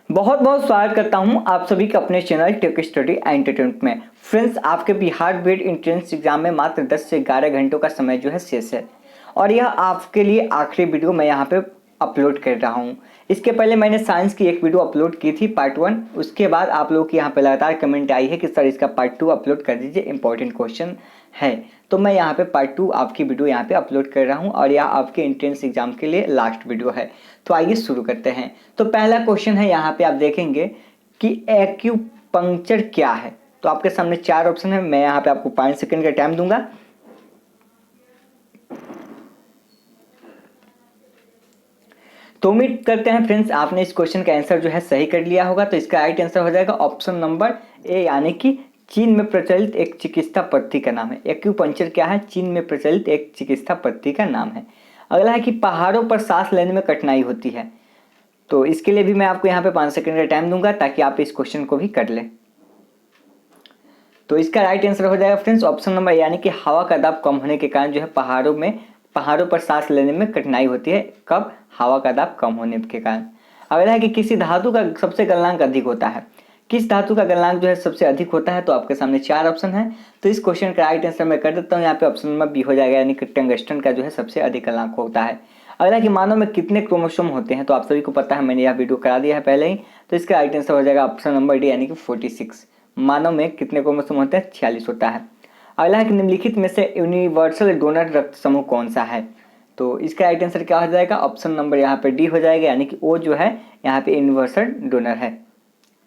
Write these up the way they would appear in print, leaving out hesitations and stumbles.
बहुत बहुत स्वागत करता हूं आप सभी का अपने चैनल टेक स्टडी एंटरटेनमेंट में। फ्रेंड्स, आपके बिहार बीएड एंट्रेंस एग्जाम में मात्र 10 से 11 घंटों का समय जो है शेष है और यह आपके लिए आखिरी वीडियो मैं यहां पे अपलोड कर रहा हूं। इसके पहले मैंने साइंस की एक वीडियो अपलोड की थी पार्ट 1। उसके बाद आप लोगों की यहाँ पे लगातार कमेंट आई है कि सर इसका पार्ट 2 अपलोड कर दीजिए, इंपॉर्टेंट क्वेश्चन है। तो मैं यहाँ पे पार्ट 2 आपकी वीडियो यहाँ पे अपलोड कर रहा हूँ और यह आपके एंट्रेंस एग्जाम के लिए लास्ट वीडियो है। तो आइए शुरू करते हैं। तो पहला क्वेश्चन है, यहाँ पे आप देखेंगे कि एक्यूपंक्चर क्या है। तो आपके सामने 4 ऑप्शन है, मैं यहाँ पे आपको 5 सेकंड का टाइम दूंगा। तो उम्मीद करते हैं फ्रेंड्स आपने इस क्वेश्चन का आंसर जो है सही कर लिया होगा। तो इसका राइट आंसर हो जाएगा ऑप्शन नंबर ए, यानी कि चीन में प्रचलित एक चिकित्सा पद्धति का नाम है। एक्यूपंक्चर क्या है? चीन में प्रचलित एक चिकित्सा पद्धति का नाम है। अगला है कि पहाड़ों पर सांस लेने में कठिनाई होती है। तो इसके लिए भी मैं आपको यहाँ पे 5 सेकंड का टाइम दूंगा ताकि आप इस क्वेश्चन को भी कर लें। तो इसका राइट आंसर हो जाएगा फ्रेंड्स ऑप्शन नंबर, यानी कि हवा का दाब कम होने के कारण जो है पहाड़ों पर सांस लेने में कठिनाई होती है। कब? हवा का दाब कम होने के कारण। अगला है कि किसी धातु का सबसे गलनांक अधिक होता है। किस धातु का गलनांक जो है सबसे अधिक होता है? तो आपके सामने 4 ऑप्शन है। तो इस क्वेश्चन का राइट आंसर मैं कर देता हूँ, यहाँ पे ऑप्शन नंबर बी हो जाएगा, यानी कि टंगस्टन का जो है सबसे अधिक गलनांक होता है। अगला कि मानव में कितने क्रोमोसोम होते हैं? तो आप सभी को पता है, मैंने यह वीडियो करा दिया है पहले ही। तो इसका राइट आंसर हो जाएगा ऑप्शन नंबर डी, यानी कि 46। मानव में कितने क्रोमोसोम होते हैं? 46 होता है। अगला है कि निम्नलिखित में से यूनिवर्सल डोनर रक्त समूह कौन सा है? तो इसका राइट आंसर क्या हो जाएगा? ऑप्शन नंबर यहाँ पे डी हो जाएगा, यानी कि ओ जो है यहाँ पे यूनिवर्सल डोनर है।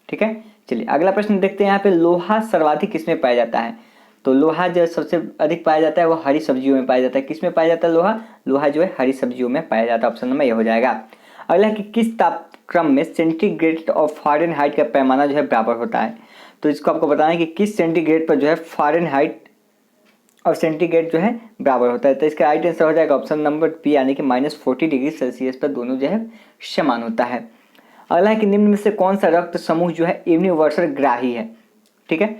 ठीक है, चलिए अगला प्रश्न देखते हैं। यहाँ पे लोहा सर्वाधिक किसमें पाया जाता है? तो लोहा जो सबसे अधिक पाया जाता है वो हरी सब्जियों में पाया जाता है। किसमें पाया जाता है लोहा? लोहा जो है हरी सब्जियों में पाया जाता है। ऑप्शन नंबर ये हो जाएगा। अगला कि किस तापक्रम में सेंटीग्रेड और फ़ारेनहाइट का पैमाना जो है बराबर होता है? तो इसको आपको बताना है कि किस सेंटीग्रेड पर जो है फ़ारेनहाइट और सेंटीग्रेड जो है बराबर होता है। तो इसका राइट आंसर हो जाएगा ऑप्शन नंबर बी, यानी कि -40 डिग्री सेल्सियस पर दोनों जो है समान होता है। अगला है कि निम्न में से कौन सा रक्त समूह जो है यूनिवर्सल ग्राही है? ठीक है,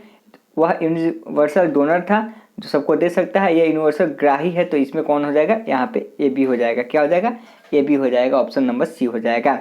वह यूनिवर्सल डोनर था जो सबको दे सकता है, यह यूनिवर्सल ग्राही है। तो इसमें कौन हो जाएगा? यहाँ पे ए बी हो जाएगा। क्या हो जाएगा? ए बी हो जाएगा, ऑप्शन नंबर सी हो जाएगा।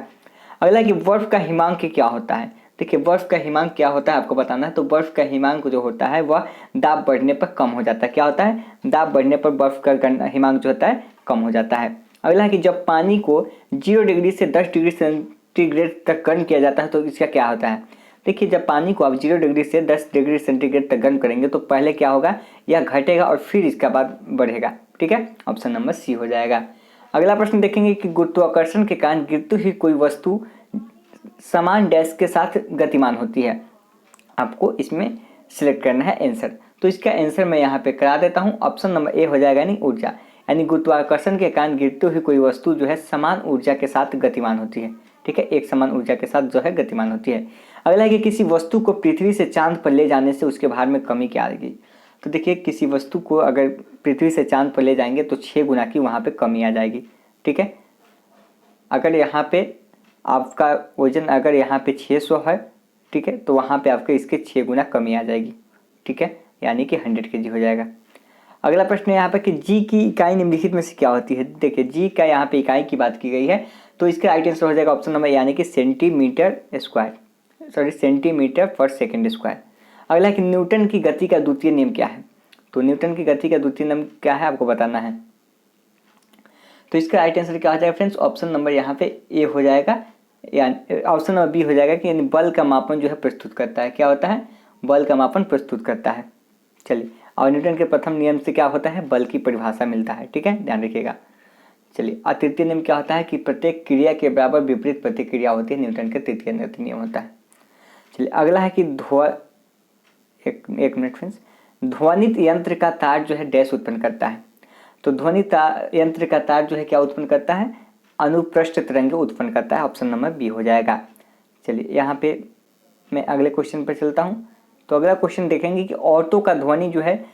अगला कि बर्फ का हिमांक क्या होता है? देखिए, बर्फ का हिमांक क्या होता है आपको बताना है। तो बर्फ का हिमांक जो होता है वह दाब बढ़ने पर कम हो जाता है। क्या होता है? दाब बढ़ने पर बर्फ का हिमांक जो होता है कम हो जाता है। अगला है कि जब पानी को 0 डिग्री से 10 डिग्री सेंटीग्रेड तक गर्म किया जाता है तो इसका क्या होता है? देखिए, जब पानी को आप 0 डिग्री से 10 डिग्री सेंटीग्रेड तक गर्म करेंगे तो पहले क्या होगा? यह घटेगा और फिर इसके बाद बढ़ेगा। ठीक है, ऑप्शन नंबर सी हो जाएगा। अगला प्रश्न देखेंगे कि गुरुत्वाकर्षण के कारण गिरती हुई कोई वस्तु समान डैश के साथ गतिमान होती है। आपको इसमें सिलेक्ट करना है आंसर। तो इसका आंसर मैं यहाँ पे करा देता हूँ, ऑप्शन नंबर ए हो जाएगा, यानी ऊर्जा। यानी गुरुत्वाकर्षण के कारण गिरती हुई कोई वस्तु जो है समान ऊर्जा के साथ गतिमान होती है। ठीक है, एक समान ऊर्जा के साथ जो है गतिमान होती है। अगला है कि किसी वस्तु को पृथ्वी से चांद पर ले जाने से उसके भार में कमी क्या आएगी? तो देखिए, किसी वस्तु को अगर पृथ्वी से चांद पर ले जाएंगे तो 6 गुना की वहाँ पे कमी आ जाएगी। ठीक है, अगर यहाँ पे आपका वजन अगर यहाँ पे 600 है, ठीक है, तो वहाँ पे आपके इसके 6 गुना कमी आ जाएगी। ठीक है, यानी कि 100 kg हो जाएगा। अगला प्रश्न है यहाँ पे कि जी की इकाई निम्नलिखित में से क्या होती है? देखिए, जी का यहाँ पे इकाई की बात की गई है। तो इसका राइट आंसर हो जाएगा ऑप्शन नंबर, यानी कि सेंटीमीटर पर सेकेंड स्क्वायर। अगला है कि न्यूटन की गति का द्वितीय नियम क्या है? तो न्यूटन की गति का द्वितीय नियम क्या है आपको बताना है। तो इसका राइट आंसर क्या हो जाएगा फ्रेंड्स? ऑप्शन नंबर यहाँ पे ए हो जाएगा, यानी ऑप्शन नंबर बी हो जाएगा कि बल का मापन जो है प्रस्तुत करता है। क्या होता है? बल का मापन प्रस्तुत करता है। चलिए, और न्यूटन के प्रथम नियम से क्या होता है? बल की परिभाषा मिलता है। ठीक है, ध्यान रखिएगा। चलिए, और तृतीय नियम क्या होता है? कि प्रत्येक क्रिया के बराबर विपरीत प्रतिक्रिया होती है। न्यूटन का तृतीय नियम होता है। चलिए, अगला है कि एक मिनट फ्रेंड्स, ध्वनित यंत्र का तार जो है डैश उत्पन्न करता है। तो ध्वनित यंत्र का तार जो है क्या उत्पन्न करता है? अनुप्रस्थ तरंगें उत्पन्न करता है। ऑप्शन नंबर बी हो जाएगा। चलिए, यहाँ पे मैं अगले क्वेश्चन पर चलता हूँ। तो अगला क्वेश्चन देखेंगे कि औरतों का ध्वनि जो है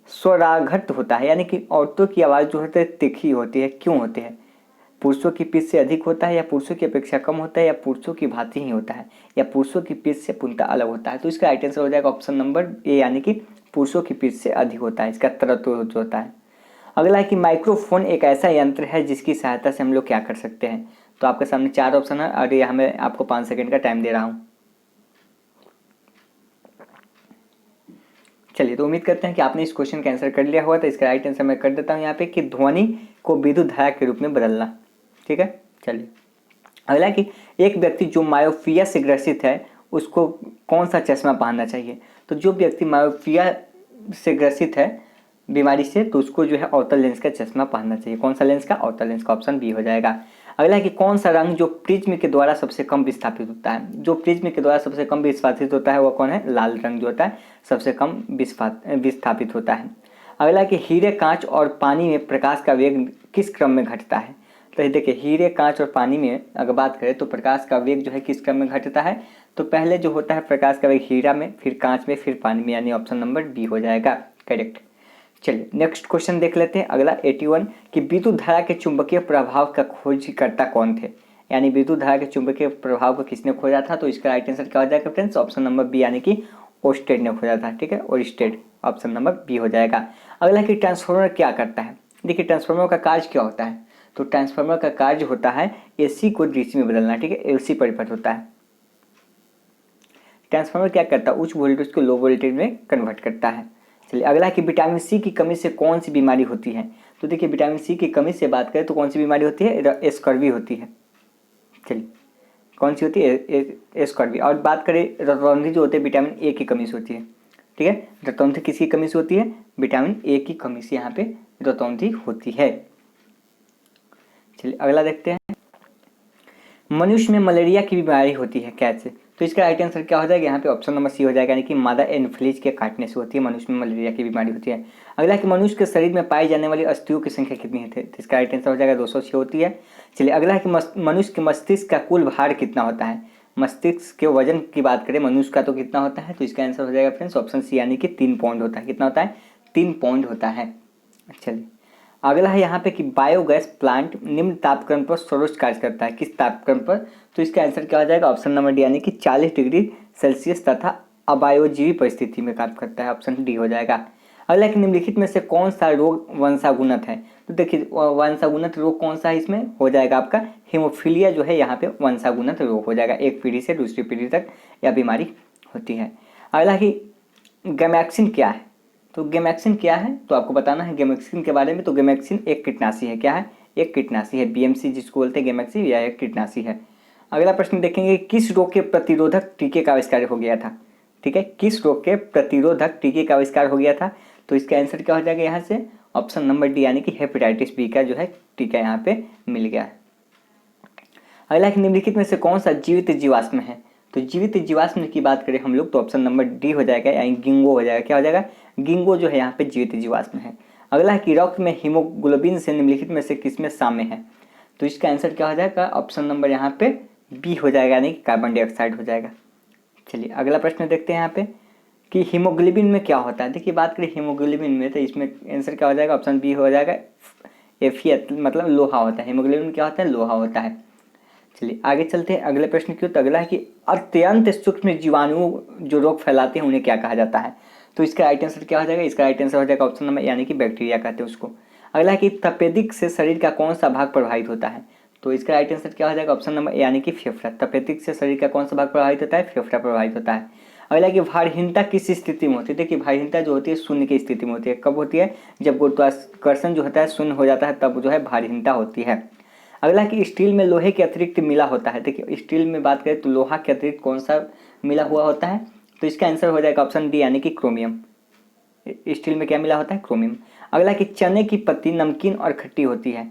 स्वराघट होता है, यानी कि औरतों की आवाज़ जो होती है तीखी होती है। क्यों होती है? पुरुषों की पिच से अधिक होता है, या पुरुषों की अपेक्षा कम होता है, या पुरुषों की भांति ही होता है, या पुरुषों की पिच से पूर्णतः अलग होता है? तो इसका राइट आंसर हो जाएगा ऑप्शन नंबर ए, यानी कि पुरुषों की पिच से अधिक होता है। इसका तरत्व जो होता है। अगला है कि माइक्रोफोन एक ऐसा यंत्र है जिसकी सहायता से हम लोग क्या कर सकते हैं? तो आपके सामने 4 ऑप्शन है और यहाँ मैं आपको 5 सेकंड का टाइम दे रहा हूँ। चलिए, तो उम्मीद करते हैं कि आपने इस क्वेश्चन का आंसर कर लिया होगा। तो इसका राइट आंसर मैं कर देता हूँ यहाँ पे कि ध्वनि को विद्युत धारा के रूप में बदलना। ठीक है, चलिए अगला कि एक व्यक्ति जो मायोपिया से ग्रसित है उसको कौन सा चश्मा पहनना चाहिए। तो जो व्यक्ति मायोपिया से ग्रसित है बीमारी से, तो उसको जो है अवतल लेंस का चश्मा पहनना चाहिए। कौन सा लेंस का? अवतल लेंस का, ऑप्शन बी हो जाएगा। अगला है कि कौन सा रंग जो प्रिज्म के द्वारा सबसे कम विस्थापित होता है। जो प्रिज्म के द्वारा सबसे कम विस्थापित होता है वो कौन है? लाल रंग जो होता है सबसे कम विस्थापित होता है। अगला है कि हीरे, कांच और पानी में प्रकाश का वेग किस क्रम में घटता है। तो ये देखिए, हीरे, कांच और पानी में अगर बात करें तो प्रकाश का वेग जो है किस क्रम में घटता है। तो पहले जो होता है प्रकाश का वेग हीरा में, फिर कांच में, फिर पानी में, यानी ऑप्शन नंबर बी हो जाएगा करेक्ट। चलिए नेक्स्ट क्वेश्चन देख लेते हैं। अगला 81 कि विद्युत धारा के चुंबकीय प्रभाव का खोजकर्ता कौन थे। यानी विद्युत धारा के चुंबकीय प्रभाव को किसने खोजा था। तो इसका राइट आंसर क्या हो जाएगा फ्रेंड्स? ऑप्शन नंबर बी, यानी कि ओस्टेड ने खोजा था। ठीक है, ओस्टेड, ऑप्शन नंबर बी हो जाएगा। अगला कि ट्रांसफार्मर क्या करता है। देखिए, ट्रांसफार्मर का कार्य क्या होता है। तो ट्रांसफार्मर का कार्य होता है एसी को डीसी में बदलना। ठीक है, एलसी परिपथ होता है। ट्रांसफार्मर क्या करता है? उच्च वोल्टेज को लो वोल्टेज में कन्वर्ट करता है। चलिए अगला कि विटामिन सी की कमी से कौन सी बीमारी होती है। तो देखिए, विटामिन सी की कमी से बात करें तो कौन सी बीमारी होती है? स्कर्वी होती है। चलिए, कौन सी होती है? स्कर्वी। और बात करें रतौंधी जो होते हैं विटामिन ए की कमी से होती है। ठीक है, रतौंधी किसकी कमी से होती है? विटामिन ए की कमी से यहाँ पे रतौंधी होती है। चलिए अगला देखते हैं। मनुष्य में मलेरिया की बीमारी होती है कैसे। तो इसका राइट आंसर क्या हो जाएगा? यहाँ पे ऑप्शन नंबर सी हो जाएगा, यानी कि मादा एनोफिलीज के काटने से होती है मनुष्य में मलेरिया की बीमारी होती है। अगला कि मनुष्य के शरीर में पाई जाने वाली अस्थियों की संख्या कितनी है। तो इसका राइट आंसर हो जाएगा 206 होती है। चलिए अगला कि मनुष्य के मस्तिष्क का कुल भार कितना होता है। मस्तिष्क के वजन की बात करें मनुष्य का तो कितना होता है। तो इसका आंसर हो जाएगा फ्रेंड्स ऑप्शन सी, यानी कि 3 पाउंड होता है। कितना होता है? 3 पाउंड होता है। चलिए अगला है यहाँ पे कि बायोगैस प्लांट निम्न तापक्रम पर सर्वोच्च कार्य करता है। किस तापक्रम पर? तो इसका आंसर क्या हो जाएगा? ऑप्शन नंबर डी, यानी कि 40 डिग्री सेल्सियस तथा अबायोजीवी परिस्थिति में काम करता है। ऑप्शन डी हो जाएगा। अगला कि निम्नलिखित में से कौन सा रोग वंशागुणत है। तो देखिए, वंशागुणत रोग कौन सा है? इसमें हो जाएगा आपका हीमोफीलिया जो है यहाँ पे वंशागुणत रोग हो जाएगा। एक पीढ़ी से दूसरी पीढ़ी तक यह बीमारी होती है। अगला कि गैमैक्सिन क्या है। तो गेमैक्सिन क्या है तो आपको बताना है गेमैक्सिन के बारे में। तो गेमैक्सिन एक कीटनाशी है। क्या है? एक कीटनाशी है। बीएमसी जिसको बोलते हैं गेमैक्सिन, यह एक कीटनाशी है। अगला प्रश्न देखेंगे, किस रोग के प्रतिरोधक टीके का आविष्कार हो गया था। ठीक है, किस रोग के प्रतिरोधक टीके का आविष्कार हो गया था। तो इसका आंसर क्या हो जाएगा यहाँ से? ऑप्शन नंबर डी, यानी कि हेपेटाइटिस बी का जो है टीका यहाँ पे मिल गया है। अगला निम्नलिखित में से कौन सा जीवित जीवाश्म है। तो जीवित जीवाश्म की बात करें हम लोग तो ऑप्शन नंबर डी हो जाएगा, यानी गिंगो हो जाएगा। क्या हो जाएगा? गिंगो जो है यहाँ पे जीवित जीवाश्म है। अगला है कि रक्त में हीमोग्लोबिन से निम्नलिखित में से किसमें शामिल है। तो इसका आंसर क्या हो जाएगा? ऑप्शन नंबर यहाँ पे बी हो जाएगा, यानी कि कार्बन डाइऑक्साइड हो जाएगा। चलिए अगला प्रश्न देखते हैं यहाँ पे कि हीमोग्लोबिन में क्या होता है। देखिए बात करें हीमोग्लोबिन में तो इसमें आंसर क्या हो जाएगा? ऑप्शन बी हो जाएगा, एफ मतलब लोहा होता है। हीमोग्लोबिन क्या होता है? लोहा होता है। चलिए आगे चलते हैं अगले प्रश्न की ओर। तो अगला है कि अत्यंत सूक्ष्म जीवाणु जो रोग फैलाते हैं उन्हें क्या कहा जाता है। तो इसका राइट आंसर क्या हो जाएगा? इसका राइट आंसर हो जाएगा ऑप्शन नंबर, यानी कि बैक्टीरिया कहते हैं उसको। अगला है कि तपेदिक से शरीर का कौन सा भाग प्रभावित होता है। तो इसका राइट आंसर क्या हो जाएगा? ऑप्शन नंबर, यानी कि फेफड़ा। तपेदिक से शरीर का कौन सा भाग प्रभावित होता है? फेफड़ा प्रभावित होता है। अगला कि भारहीनता किस स्थिति में होती है। देखिए भारहीनता जो होती है शून्य की स्थिति में होती है। कब होती है? जब गुरुत्वाकर्षण जो होता है शून्य हो जाता है, तब जो है भारहीनता होती है। अगला कि स्टील में लोहे के अतिरिक्त मिला होता है। देखिए स्टील में बात करें तो लोहा के अतिरिक्त कौन सा मिला हुआ होता है। तो इसका आंसर हो जाएगा ऑप्शन डी, यानी कि क्रोमियम। स्टील में क्या मिला होता है? क्रोमियम। अगला कि चने की पत्ती नमकीन और खट्टी होती है।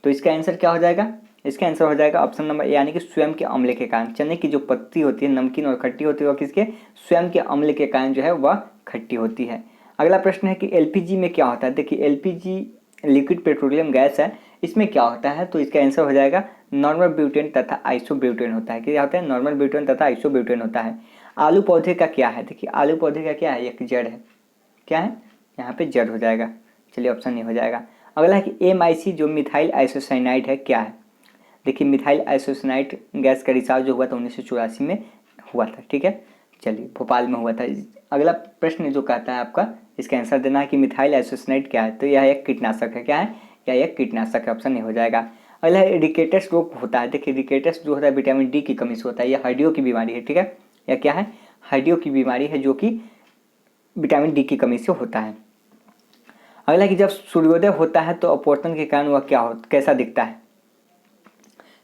तो इसका आंसर क्या हो जाएगा? इसका आंसर हो जाएगा ऑप्शन नंबर, यानी कि स्वयं के अम्ल के कारण। चने की जो पत्ती होती है नमकीन और खट्टी होती है वह किसके? स्वयं के अम्ल के कारण जो है वह खट्टी होती है। अगला प्रश्न है कि एलपीजी में क्या होता है। देखिए एलपीजी लिक्विड पेट्रोलियम गैस है, इसमें क्या होता है। तो इसका आंसर हो जाएगा नॉर्मल ब्यूटेन तथा आइसोब्यूटेन होता है। क्या होता है? नॉर्मल ब्यूटेन तथा आइसोब्यूटेन होता है। आलू पौधे का क्या है। देखिए आलू पौधे का क्या है? एक जड़ है। क्या है? यहाँ पे जड़ हो जाएगा। चलिए ऑप्शन नहीं हो जाएगा। अगला है कि एमआईसी जो मिथाइल आइसोसाइनाइड है क्या है। देखिए मिथाइल आइसोसाइनाइड गैस का रिसाव जो हुआ था 1984 में हुआ था। ठीक है, चलिए भोपाल में हुआ था। अगला प्रश्न जो कहता है आपका, इसका आंसर देना है कि मिथाइल आइसोसाइनाइड क्या है। तो यह एक कीटनाशक है। क्या है? यह एक कीटनाशक है। ऑप्शन नहीं हो जाएगा। अगला है रिकेटस रोग होता है। देखिए रिकेटस जो होता है विटामिन डी की कमी से होता है, यह हड्डियों की बीमारी है, ठीक है, या क्या है, हड्डियों की बीमारी है जो कि विटामिन डी की कमी से होता है। अगला कि जब सूर्योदय होता है तो अपवर्तन के कारण वह क्या हो कैसा दिखता है,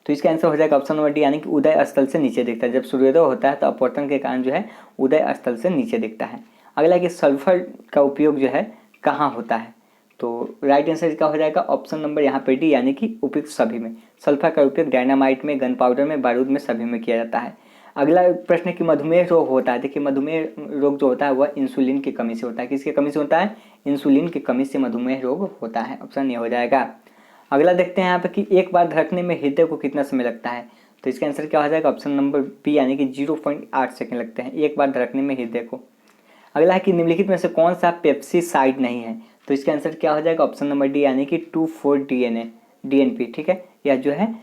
तो इसका आंसर हो जाएगा ऑप्शन नंबर डी, यानी कि उदय स्थल से नीचे दिखता है। जब सूर्योदय होता है तो अपवर्तन के कारण जो है उदय स्थल से नीचे दिखता है। अगला कि सल्फर का उपयोग जो है कहाँ होता है, तो राइट आंसर इसका हो जाएगा ऑप्शन नंबर यहाँ पे डी, यानी कि उपयुक्त सभी में। सल्फर का उपयोग डायनामाइट में, गन पाउडर में, बारूद में, सभी में किया जाता है। अगला प्रश्न है कि मधुमेह रोग होता है। देखिए मधुमेह रोग जो होता है वह इंसुलिन की कमी से होता है। किसकी कमी से होता है, इंसुलिन की कमी से मधुमेह रोग होता है, ऑप्शन ये हो जाएगा। अगला देखते हैं यहाँ पे कि एक बार धड़कने में हृदय को कितना समय लगता है, तो इसका आंसर क्या हो जाएगा ऑप्शन नंबर बी, यानी कि 0.8 सेकंड लगते हैं एक बार धड़कने में हृदय को। अगला है कि निम्नलिखित में से कौन सा पेप्सीसाइड नहीं है, तो इसका आंसर क्या हो जाएगा ऑप्शन नंबर डी, यानी कि 2,4-DNA DNP, ठीक है, यह जो है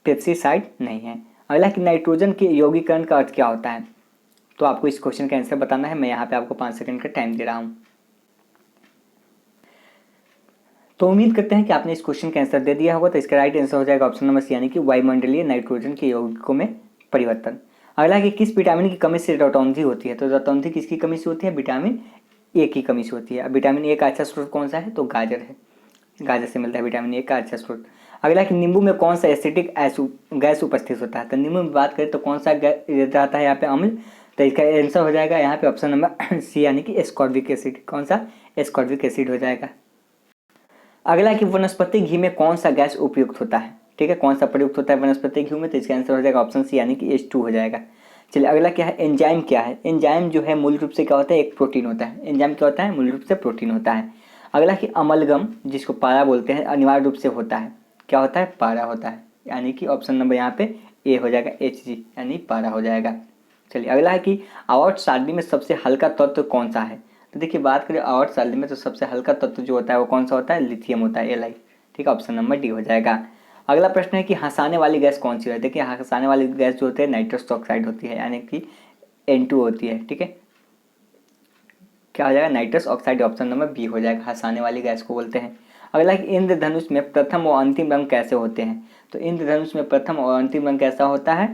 पेप्सीसाइड नहीं है। अगला कि नाइट्रोजन के यौगीकरण का अर्थ क्या होता है, तो आपको इस क्वेश्चन का आंसर बताना है। मैं यहाँ पे आपको 5 सेकंड का टाइम दे रहा हूँ। तो उम्मीद करते हैं कि आपने इस क्वेश्चन का आंसर दे दिया होगा। तो इसका राइट आंसर हो जाएगा ऑप्शन नंबर सी, यानी कि वायुमंडलीय नाइट्रोजन के यौगिकों में परिवर्तन। अगला कि किस विटामिन की कमी से रतौंधी होती है, तो रतौंधी किसकी कमी से होती है, विटामिन ए की कमी से होती है। अब विटामिन ए का अच्छा स्रोत कौन सा है, तो गाजर है, गाजर से मिलता है विटामिन ए का अच्छा स्रोत। अगला कि नींबू में कौन सा एसिटिक गैस उपस्थित होता है, तो नींबू में बात करें तो कौन सा रहता है यहाँ पे, अम्ल, तो इसका आंसर हो जाएगा यहाँ पे ऑप्शन नंबर सी, यानी कि एस्कॉर्बिक एसिड। कौन सा, एस्कॉर्बिक एसिड हो जाएगा। अगला कि वनस्पति घी में कौन सा गैस उपयुक्त होता है, ठीक है, कौन सा प्रयुक्त होता है वनस्पति घी में, तो इसका आंसर हो जाएगा ऑप्शन सी, यानी कि H2 हो जाएगा। चलिए अगला क्या है, एंजाइम क्या है। एंजाइम जो है मूल रूप से क्या होता है, एक प्रोटीन होता है। एंजाइम क्या होता है, मूल रूप से प्रोटीन होता है। अगला कि अमलगम जिसको पारा बोलते हैं अनिवार्य रूप से होता है, क्या होता है, पारा होता है, यानी कि ऑप्शन नंबर यहाँ पे ए हो जाएगा, Hg, यानी पारा हो जाएगा। चलिए अगला है कि आवर्त सारणी में सबसे हल्का तत्व कौन सा है, तो देखिए बात करें आवर्त सारणी में तो सबसे हल्का तत्व जो होता है वो कौन सा होता है, लिथियम होता है, Li, ठीक है, ऑप्शन नंबर डी हो जाएगा। अगला प्रश्न है कि हंसाने वाली गैस कौन सी है। देखिए हंसाने वाली गैस जो होती है नाइट्रस ऑक्साइड होती है, यानी कि N2 होती है, ठीक है, क्या हो जाएगा, nitrous oxide, option number B हो जाएगा, हंसाने वाली गैस को बोलते हैं। अगला कि इंद्रधनुष में प्रथम और अंतिम रंग कैसे होते हैं, तो इंद्रधनुष में प्रथम और अंतिम रंग कैसा होता है,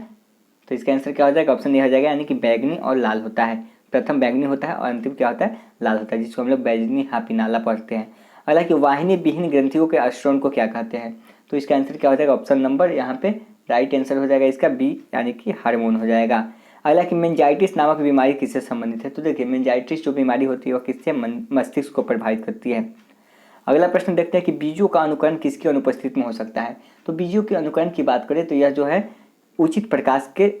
तो इसका आंसर क्या हो जाएगा, ऑप्शन ए हो जाएगा, यानी कि बैगनी और लाल होता है। प्रथम बैगनी होता है और अंतिम क्या होता है, लाल होता है, जिसको हम लोग बैगनी हापिनाला पढ़ते हैं। अगला कि वाहिनी विहीन ग्रंथियों के अश्रण को क्या कहते हैं, तो इसका आंसर क्या हो जाएगा, ऑप्शन नंबर यहाँ पे राइट आंसर हो जाएगा इसका बी, यानी कि हार्मोन हो जाएगा। अगला कि मेंजाइटिस नामक बीमारी किससे संबंधित है, तो देखिए मेंजाइटिस जो बीमारी होती है वह किससे, मस्तिष्क को प्रभावित करती है। अगला प्रश्न देखते हैं कि बीजों का अनुकरण किसकी अनुपस्थिति में हो सकता है, तो बीजों के अनुकरण की बात करें तो यह जो है उचित प्रकाश के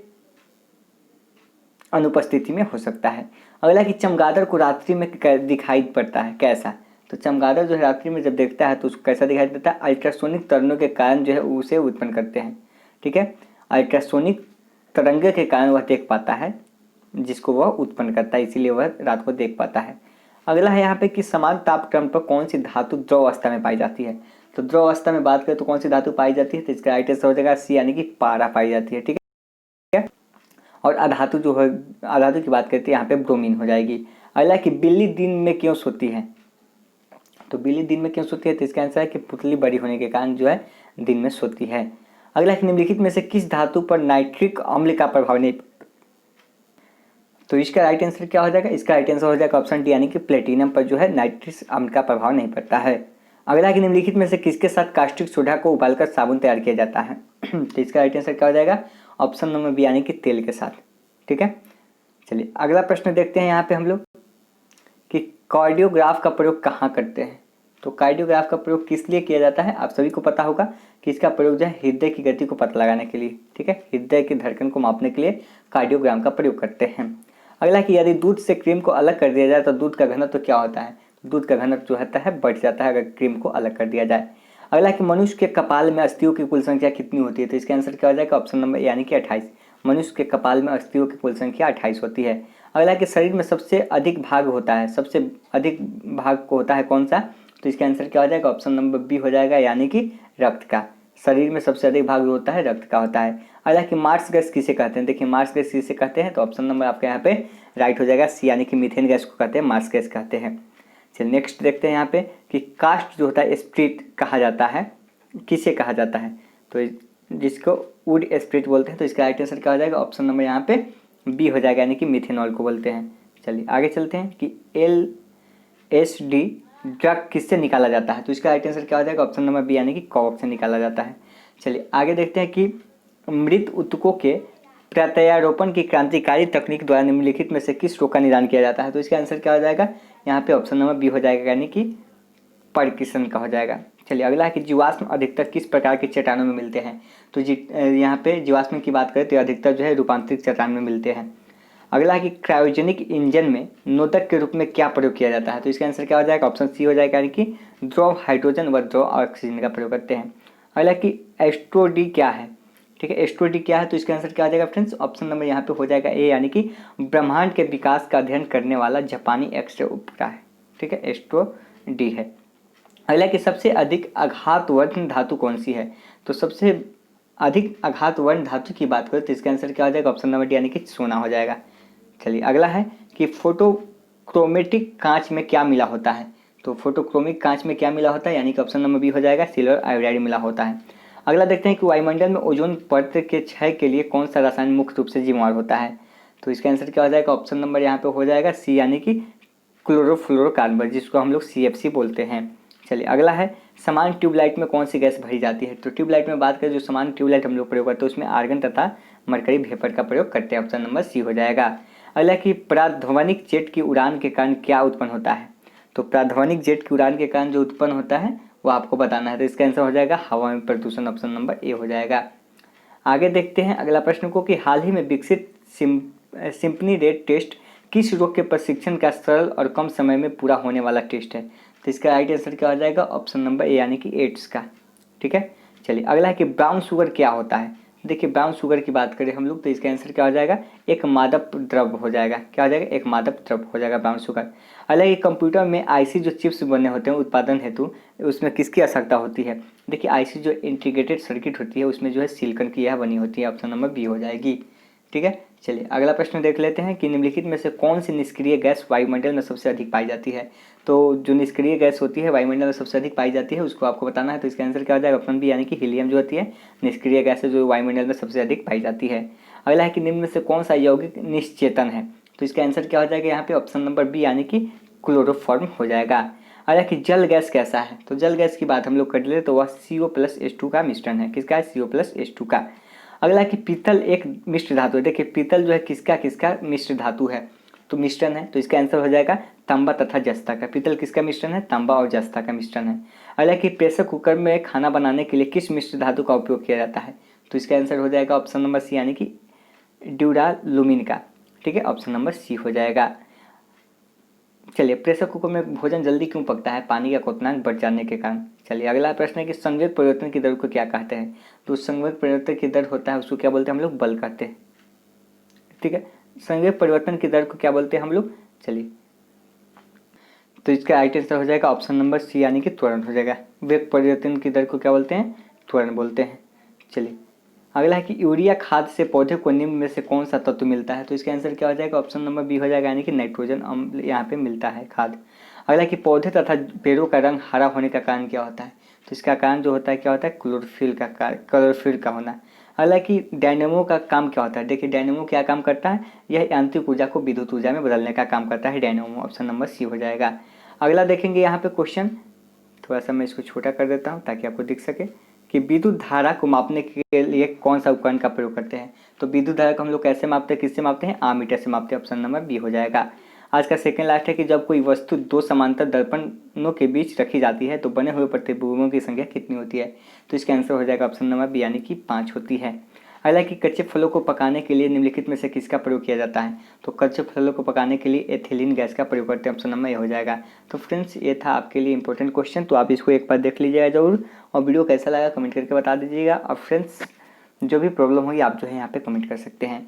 अनुपस्थिति में हो सकता है। अगला कि चमगादड़ को रात्रि में दिखाई पड़ता है कैसा, तो चमगादड़ जो है रात्रि में जब देखता है तो उसको कैसा दिखाई देता है, अल्ट्रासोनिक तरंगों के कारण जो है उसे उत्पन्न करते हैं, ठीक है, अल्ट्रासोनिक तरंगे के कारण वह देख पाता है जिसको वह उत्पन्न करता है, इसीलिए वह रात को देख पाता है। अगला है यहाँ पे कि समान तापक्रम पर कौन सी धातु द्रव अवस्था में पाई जाती है, तो द्रव अवस्था में बात करें तो कौन सी धातु पाई जाती है, तो इसका राइट आंसर हो जाएगा सी, यानी कि पारा पाई जाती है, ठीक है। और अधातु जो है, अधातु की बात करते हैं यहाँ पे ब्रोमीन हो जाएगी। अगला कि बिल्ली दिन में क्यों सोती है, तो बिल्ली दिन में क्यों सोती है, तो इसका आंसर है कि पुतली बड़ी होने के कारण जो है दिन में सोती है। अगला कि निम्नलिखित में से किस धातु पर नाइट्रिक अम्ल का प्रभाव नहीं, तो इसका राइट आंसर क्या हो जाएगा, इसका राइट आंसर हो जाएगा ऑप्शन डी, यानी कि प्लेटिनम पर जो है नाइट्रिक अम्ल का प्रभाव नहीं पड़ता है। अगला कि निम्नलिखित में से किसके साथ कास्टिक सोडा को उबालकर साबुन तैयार किया जाता है, तो इसका राइट आंसर क्या हो जाएगा, ऑप्शन नंबर बी, यानी कि तेल के साथ, ठीक है। चलिए अगला प्रश्न देखते हैं यहाँ पे हम लोग कि कार्डियोग्राफ का प्रयोग कहाँ करते हैं, तो कार्डियोग्राफ का प्रयोग किस लिए किया जाता है, आप सभी को पता होगा कि इसका प्रयोग जो है हृदय की गति को पता लगाने के लिए, ठीक है, हृदय की धड़कन को मापने के लिए कार्डियोग्राम का प्रयोग करते हैं। अगला कि यदि दूध से क्रीम को अलग कर दिया जाए तो दूध का घनत्व तो क्या होता है, दूध का घनत्व जो होता है बढ़ जाता है अगर क्रीम को अलग कर दिया जाए। अगला कि मनुष्य के कपाल में अस्थियों की कुल संख्या कितनी होती है, तो इसका आंसर क्या हो जाएगा, ऑप्शन नंबर यानी कि 28, मनुष्य के कपाल में अस्थियों की कुल संख्या 28 होती है। अगला कि शरीर में सबसे अधिक भाग होता है, सबसे अधिक भाग को होता है कौन सा, तो इसका आंसर क्या हो जाएगा, ऑप्शन नंबर बी हो जाएगा, यानी कि रक्त का। शरीर में सबसे अधिक भाग जो होता है रक्त का होता है। अगला कि मार्स गैस किसे कहते हैं, देखिए मार्स गैस किसे कहते हैं, तो ऑप्शन नंबर आपके यहाँ पे राइट हो जाएगा सी, यानी कि मीथेन गैस को कहते हैं, मार्स गैस कहते हैं। चलिए नेक्स्ट देखते हैं यहाँ पे कि कास्ट जो होता है स्प्लिट कहा जाता है, किसे कहा जाता है? तो जिसको वुड स्प्रिट बोलते हैं। तो इसका राइट आंसर क्या हो जाएगा? ऑप्शन नंबर यहाँ पे बी हो जाएगा, यानी कि मिथेनॉल को बोलते हैं। चलिए आगे चलते हैं कि LSD ड्रग किससे निकाला जाता है? तो इसका राइट आंसर क्या हो जाएगा? ऑप्शन नंबर बी, यानी कि कॉक से निकाला जाता है। चलिए आगे देखते हैं कि मृत ऊतकों के प्रत्यारोपण की क्रांतिकारी तकनीक द्वारा निम्नलिखित में से किस रोग का निदान किया जाता है? तो इसका आंसर क्या हो जाएगा? यहाँ पे ऑप्शन नंबर बी हो जाएगा, यानी कि पार्किंसन का हो जाएगा। चलिए अगला है कि जीवाश्म अधिकतर किस प्रकार के चट्टानों में मिलते हैं? तो यहाँ पे जीवाश्म की बात करें तो अधिकतर जो है रूपांतरित चट्टान में मिलते हैं। अगला है कि क्रायोजेनिक इंजन में नोदक के रूप में क्या प्रयोग किया जाता है? तो इसका आंसर क्या हो जाएगा? ऑप्शन सी हो जाएगा, यानी कि द्रव हाइड्रोजन व द्रव ऑक्सीजन का प्रयोग करते हैं। अगला कि एस्ट्रोडी क्या है? ठीक है, एस्ट्रोडी क्या है? तो इसका आंसर क्या हो जाएगा फ्रेंड्स? ऑप्शन नंबर यहाँ पे हो जाएगा ए, यानी कि ब्रह्मांड के विकास का अध्ययन करने वाला जापानी एक्सरे उपग्रह है। ठीक है, एस्ट्रोडी है। अगला कि सबसे अधिक आघातवर्धन धातु कौन सी है? तो सबसे अधिक आघातवर्धन धातु की बात करें तो इसका आंसर क्या हो जाएगा? ऑप्शन नंबर डी, यानी कि सोना हो जाएगा। चलिए अगला है कि फोटोक्रोमेटिक कांच में क्या मिला होता है? तो फोटोक्रोमिक कांच में क्या मिला होता है? यानी कि ऑप्शन नंबर बी हो जाएगा, सिल्वर आयोडाइड मिला होता है। अगला देखते हैं कि वायुमंडल में ओजोन परत के क्षय के लिए कौन सा रसायन मुख्य रूप से जिम्मेवार होता है? तो इसका आंसर क्या हो जाएगा? ऑप्शन नंबर यहाँ पे हो जाएगा सी, यानी कि क्लोरोफ्लोरोकार्बन, जिसको हम लोग CFC बोलते हैं। चलिए अगला है समान ट्यूबलाइट में कौन सी गैस भरी जाती है? तो ट्यूबलाइट में बात करें, जो समान ट्यूबलाइट हम लोग प्रयोग करते हैं उसमें आर्गन तथा मरकरी वेपर का प्रयोग करते हैं। ऑप्शन नंबर सी हो जाएगा। अगला कि प्राध्वनिक जेट की उड़ान के कारण क्या उत्पन्न होता है? तो प्राध्वनिक जेट की उड़ान के कारण जो उत्पन्न होता है वो आपको बताना है। तो इसका आंसर हो जाएगा हवा में प्रदूषण, ऑप्शन नंबर ए हो जाएगा। आगे देखते हैं अगला प्रश्न को कि हाल ही में विकसित सिम्पनी रेट टेस्ट किस रोग के प्रशिक्षण का सरल और कम समय में पूरा होने वाला टेस्ट है? तो इसका राइट आंसर क्या हो जाएगा? ऑप्शन नंबर ए, यानी कि एड्स का। ठीक है, चलिए अगला है कि ब्राउन शुगर क्या होता है? देखिए ब्राउन शुगर की बात करें हम लोग तो इसका आंसर क्या हो जाएगा? एक मादक द्रव्य हो जाएगा। क्या हो जाएगा? एक मादक द्रव्य हो जाएगा ब्राउन शुगर। अलग ही कंप्यूटर में आईसी जो चिप्स बने होते हैं उत्पादन हेतु, उसमें किसकी आवश्यकता होती है? देखिए आईसी जो इंटीग्रेटेड सर्किट होती है उसमें जो है सिलिकॉन की यह बनी होती है। ऑप्शन नंबर बी हो जाएगी। ठीक है, चलिए अगला प्रश्न देख लेते हैं कि निम्नलिखित में से कौन सी निष्क्रिय गैस वायुमंडल में सबसे अधिक पाई जाती है? तो जो निष्क्रिय गैस होती है वायुमंडल में सबसे अधिक पाई जाती है उसको आपको बताना है। तो इसका आंसर क्या हो जाएगा? ऑप्शन बी, यानी कि हीलियम जो होती है निष्क्रिय गैस है जो वायुमंडल में सबसे अधिक पाई जाती है। अगला है कि निम्न में से कौन सा यौगिक निश्चेतन है? तो इसका आंसर क्या हो जाएगा यहाँ पे? ऑप्शन नंबर बी, यानी कि क्लोरोफॉर्म हो जाएगा। अगला कि जल गैस कैसा है? तो जल गैस की बात हम लोग कर ले तो वह CO+H2 का मिश्रण है। किसका है? CO+H2 का। अगला कि पीतल एक मिश्र धातु है। देखिए पीतल जो है किसका किसका मिश्र धातु है? तो मिश्रण है, तो इसका आंसर हो जाएगा तांबा तथा जस्ता का। पीतल किसका मिश्रण है? तांबा और जस्ता का मिश्रण है। अगला कि प्रेशर कुकर में खाना बनाने के लिए किस मिश्र धातु का उपयोग किया जाता है? तो इसका आंसर हो जाएगा ऑप्शन नंबर सी, यानी कि ड्यूरालुमिन का। ठीक है, ऑप्शन नंबर सी हो जाएगा। चलिए प्रेशर कुकर में भोजन जल्दी क्यों पकता है? पानी का क्वथनांक बढ़ जाने के कारण। चलिए अगला प्रश्न है कि संवेग परिवर्तन की दर को क्या कहते हैं? तो संवेग परिवर्तन की दर होता है उसको क्या बोलते हैं हम लोग? बल कहते हैं। ठीक है, संवेग परिवर्तन की दर को क्या बोलते हैं हम लोग? चलिए तो इसका राइट आंसर हो जाएगा ऑप्शन नंबर सी, यानी कि त्वरण हो जाएगा। वेग परिवर्तन की दर को क्या बोलते हैं? त्वरण बोलते हैं। चलिए अगला है कि यूरिया खाद से पौधे को निम्न में से कौन सा तत्व मिलता है? तो इसका आंसर क्या हो जाएगा? ऑप्शन नंबर बी हो जाएगा, यानी कि नाइट्रोजन अम्ल यहाँ पे मिलता है खाद। अगला कि पौधे तथा पेड़ों का रंग हरा होने का कारण क्या होता है? तो इसका कारण जो होता है क्या होता है? क्लोरोफिल का होना। अगला कि डायनेमो का काम क्या होता है? देखिए डायनेमो क्या काम करता है? यह यांत्रिक ऊर्जा को विद्युत ऊर्जा में बदलने का काम करता है डायनेमो। ऑप्शन नंबर सी हो जाएगा। अगला देखेंगे यहाँ पे क्वेश्चन, थोड़ा सा मैं इसको छोटा कर देता हूँ ताकि आपको दिख सके कि विद्युत धारा को मापने के लिए कौन सा उपकरण का प्रयोग करते हैं? तो विद्युत धारा को हम लोग कैसे मापते हैं, किससे मापते हैं? आमीटर से मापते हैं। ऑप्शन नंबर बी हो जाएगा। आज का सेकंड लास्ट है कि जब कोई वस्तु दो समांतर दर्पणों के बीच रखी जाती है तो बने हुए प्रतिबिंबों की संख्या कितनी होती है? तो इसका आंसर हो जाएगा ऑप्शन नंबर बी, यानी कि 5 होती है। अगला कि कच्चे फलों को पकाने के लिए निम्नलिखित में से किसका प्रयोग किया जाता है? तो कच्चे फलों को पकाने के लिए एथिलीन गैस का प्रयोग करते हैं। ऑप्शन नंबर ए हो जाएगा। तो फ्रेंड्स ये था आपके लिए इंपॉर्टेंट क्वेश्चन, तो आप इसको एक बार देख लीजिएगा जरूर और वीडियो कैसा लगा कमेंट करके बता दीजिएगा। और फ्रेंड्स जो भी प्रॉब्लम होगी आप जो है यहाँ पे कमेंट कर सकते हैं।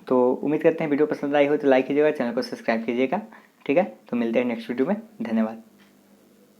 तो उम्मीद करते हैं वीडियो पसंद आई हो तो लाइक कीजिएगा, चैनल को सब्सक्राइब कीजिएगा। ठीक है, तो मिलते हैं नेक्स्ट वीडियो में। धन्यवाद।